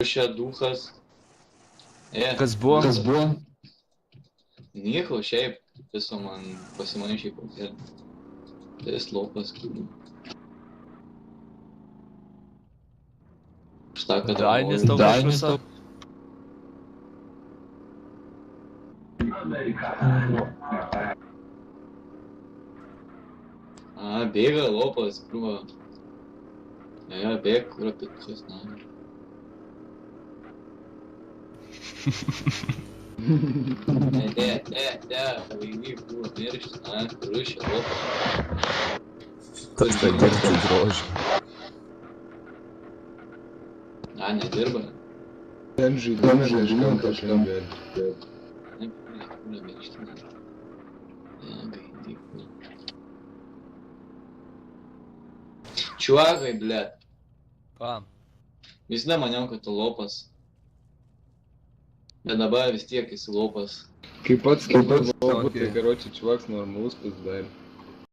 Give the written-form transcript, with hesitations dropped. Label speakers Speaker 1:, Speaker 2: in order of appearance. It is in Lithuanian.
Speaker 1: Čia duhas.
Speaker 2: Kas buvo?
Speaker 3: Kas buvo?
Speaker 1: Nieko, šiaip viso man pasimaišė kokia. Tai slopas. Šta, kad
Speaker 2: Dainis tau kažviso?
Speaker 1: A, bėga lopas, krūva. Ja, bėg, kur apie čia snami. Ne, laimį buvo miršti, na, rušė lopas.
Speaker 2: Tas tai dirbti drožį.
Speaker 1: A, nedirba.
Speaker 3: Ten žaidimą kažkam kažkam gali.
Speaker 1: Ne, kur miršti, ne. Ja, gaidyk. Čuakai, blėt.
Speaker 2: Kam?
Speaker 1: Visada maniau, kad tu lopas. Bet dabar vis tiek esi lopas.
Speaker 3: Kaip pats lopas, tai karočiui čuvaks normalus pasidarė.